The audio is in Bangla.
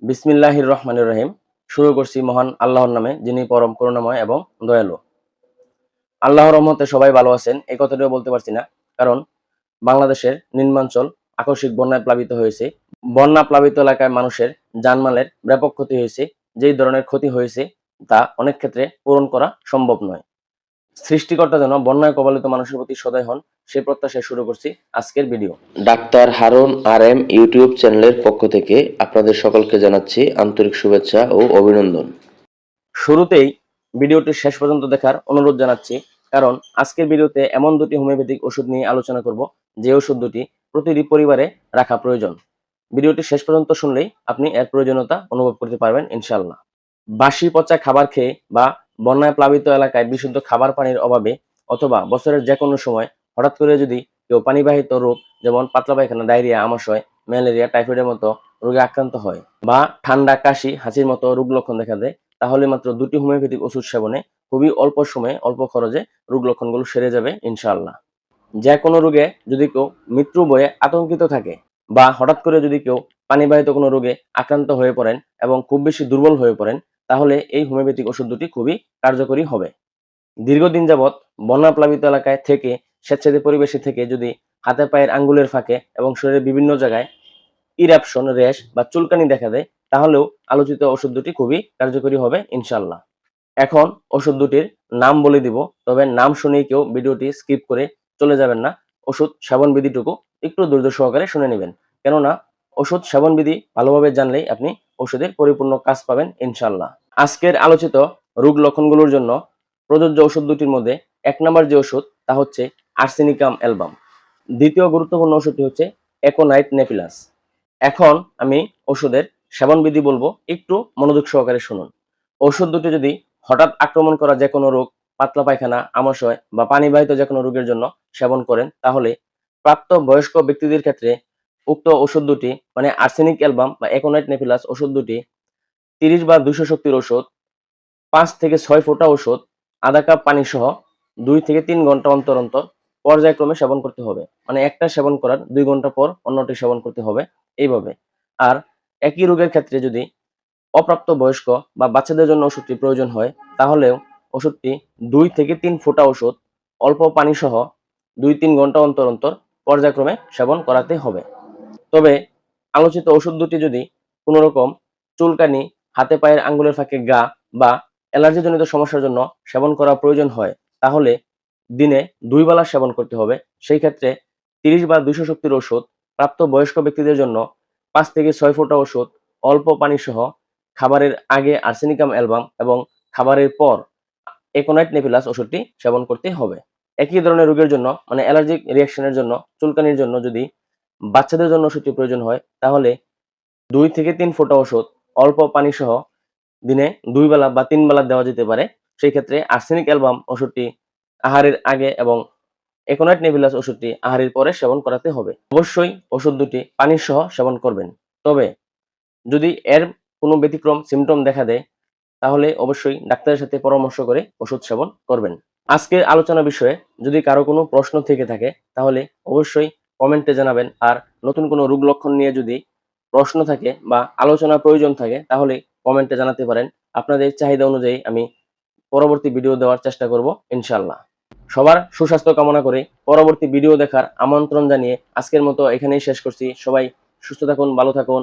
বিসমিল্লাহির রহমানির রহিম। শুরু করছি মহান আল্লাহর নামে, যিনি পরম করুণাময় এবং দয়ালু। আল্লাহর রহমতে সবাই ভালো আছেন, এই কথাটিও বলতে পারছি না। কারণ বাংলাদেশের নিম্নাঞ্চল আকস্মিক বন্যায় প্লাবিত হয়েছে। বন্যা প্লাবিত এলাকায় মানুষের জানমালের ব্যাপক ক্ষতি হয়েছে। যেই ধরনের ক্ষতি হয়েছে তা অনেক ক্ষেত্রে পূরণ করা সম্ভব নয়। সৃষ্টিকর্তা যেন বন্যায় কবলিত মানুষের প্রতি সদয় হন, সেই প্রত্যাশায় শুরু করছি আজকের video. Doctor Harun R M YouTube চ্যানেলের পক্ষ থেকে আপনাদের সকলকে জানাচ্ছি আন্তরিক শুভেচ্ছা ও অভিনন্দন। শুরুতেই ভিডিওটি শেষ পর্যন্ত দেখার অনুরোধ জানাচ্ছি, কারণ আজকের ভিডিওতে এমন দুটি হোমিওপ্যাথিক ওষুধ নিয়ে আলোচনা করব যে ওষুধ দুটি প্রতিটি পরিবারে রাখা প্রয়োজন। ভিডিওটি শেষ পর্যন্ত শুনলেই আপনি এর প্রয়োজনীয়তা অনুভব করতে পারবেন ইনশাআল্লাহ। বাসি পচা খাবার খেয়ে বা বন্যায় প্লাবিত এলাকায় বিশুদ্ধ খাবার পানির অভাবে অথবা বছরের যে কোনো সময় হঠাৎ করে যদি কেউ পানিবাহিত রোগ যেমন পাতলা পায়খানা, ডায়রিয়া, আমাশয়, ম্যালেরিয়া, টাইফয়েডের মতো রোগে আক্রান্ত হয় বা ঠান্ডা, কাশি, হাঁচির মতো রোগ লক্ষণ দেখা দেয়, তাহলে মাত্র দুটি হোমিওপ্যাথিক ওষুধ সেবনে খুবই অল্প সময়ে অল্প খরচে রোগ লক্ষণগুলো সেরে যাবে ইনশাআল্লাহ। যে কোনো রোগে যদি কেউ মৃত্যু ভয়ে আতঙ্কিত থাকে বা হঠাৎ করে যদি কেউ পানিবাহিত কোনো রোগে আক্রান্ত হয়ে পড়েন এবং খুব বেশি দুর্বল হয়ে পড়েন, তাহলে এই হোমিওপ্যাথিক ওষুধ দুটি খুবই কার্যকরী হবে। দীর্ঘদিন যাবৎ বন্যা প্লাবিত এলাকায় থেকে স্বেচ্ছাদী পরিবেশে থেকে যদি হাতে পায়ের আঙ্গুলের ফাঁকে এবং শরীরের বিভিন্ন জায়গায় ইরাপশন, র্যাশ বা চুলকানি দেখা দেয়, তাহলেও আলোচিত ওষুধ দুটি খুবই কার্যকরী হবে ইনশাআল্লাহ। এখন ওষুধ দুটির নাম বলে দিব, তবে নাম শুনেই কেউ ভিডিওটি স্কিপ করে চলে যাবেন না। ওষুধ সেবন বিধিটুকু একটু ধৈর্য সহকারে শুনে নেবেন, কেননা ওষুধ সেবন বিধি ভালোভাবে জানলেই আপনি ওষুধের পরিপূর্ণ কাজ পাবেন ইনশাআল্লাহ। আজকের আলোচিত রোগ লক্ষণগুলোর জন্য প্রযোজ্য ওষুধ দুটির মধ্যে ১ নম্বর যে ওষুধ তা হচ্ছে আর্সেনিকাম অ্যালবাম। দ্বিতীয় গুরুত্বপূর্ণ ওষুধটি হচ্ছে অ্যাকোনাইট নেপিলাস। এখন আমি ওষুধের সেবন বিধি বলবো, একটু মনোযোগ সহকারে শুনুন। ওষুধ দুটি যদি হঠাৎ আক্রমণ করা যে কোনো রোগ, পাতলা পায়খানা, আমাশয় বা পানিবাহিত যে কোনো রোগের জন্য সেবন করেন, তাহলে প্রাপ্ত বয়স্ক ব্যক্তিদের ক্ষেত্রে উক্ত ওষুধ দুটি মানে আর্সেনিক অ্যালবাম বা অ্যাকোনাইট নেপিলাস ওষুধ দুটি ৩০ বা ২০০ শক্তির ওষুধ ৫ থেকে ৬ ফোঁটা ওষুধ আধা কাপ পানি সহ ২ থেকে ৩ ঘন্টা অন্তর অন্তর পর্যায়ক্রমে সেবন করতে হবে। মানে একটা সেবন করার ২ ঘন্টা পর অন্যটি সেবন করতে হবে, এইভাবে। আর একই রোগের ক্ষেত্রে যদি অপ্রাপ্ত বয়স্ক বা বাচ্চাদের জন্য ওষুধটি প্রয়োজন হয়, তাহলেও ওষুধটি ২ থেকে ৩ ফোঁটা ওষুধ অল্প পানি সহ ২-৩ ঘন্টা অন্তর অন্তর পর্যায়ক্রমে সেবন করাতে হবে। তবে আলোচিত ওষুধ দুটি যদি কোনো রকম চুলকানি, হাতে পায়ের আঙ্গুলের ফাঁকে ঘা বা অ্যালার্জিজনিত সমস্যার জন্য সেবন করা প্রয়োজন হয়, তাহলে দিনে ২ বেলা সেবন করতে হবে। সেই ক্ষেত্রে ৩০ বা ২০০ শক্তির ওষুধ প্রাপ্ত বয়স্ক ব্যক্তিদের জন্য ৫ থেকে ৬ ফোঁটা ওষুধ অল্প পানি সহ খাবারের আগে আর্সেনিকাম অ্যালবাম এবং খাবারের পর অ্যাকোনাইট নেপিলাস ওষুধটি সেবন করতে হবে। একই ধরনের রোগের জন্য মানে অ্যালার্জিক রিঅ্যাকশনের জন্য, চুলকানির জন্য যদি বাচ্চাদের জন্য ওষুধটি প্রয়োজন হয়, তাহলে ২ থেকে ৩ ফোঁটা ওষুধ অল্প পানি সহ দিনে ২ বেলা বা ৩ বেলা দেওয়া যেতে পারে। সেই ক্ষেত্রে আর্সেনিক অ্যালবাম ওষুধটি আহারের আগে এবং অ্যাকোনাইট নেবুলাস ওষুধটি আহারের পরে সেবন করাতে হবে। অবশ্যই ওষুধ দুটি পানি সহ সেবন করবেন। তবে যদি এর কোনো ব্যতিক্রম সিম্পটম দেখা দেয়, তাহলে অবশ্যই ডাক্তারের সাথে পরামর্শ করে ওষুধ সেবন করবেন। আজকের আলোচনা বিষয়ে যদি কারো কোনো প্রশ্ন থেকে থাকে, তাহলে অবশ্যই কমেন্টে জানাবেন। আর নতুন কোনো রোগ লক্ষণ নিয়ে যদি প্রশ্ন থাকে বা আলোচনার প্রয়োজন থাকে, তাহলে কমেন্টে জানাতে পারেন। আপনাদের চাহিদা অনুযায়ী আমি পরবর্তী ভিডিও দেওয়ার চেষ্টা করব ইনশাআল্লাহ। সবার সুস্বাস্থ্য কামনা করে পরবর্তী ভিডিও দেখার আমন্ত্রণ জানিয়ে আজকের মতো এখানেই শেষ করছি। সবাই সুস্থ থাকুন, ভালো থাকুন।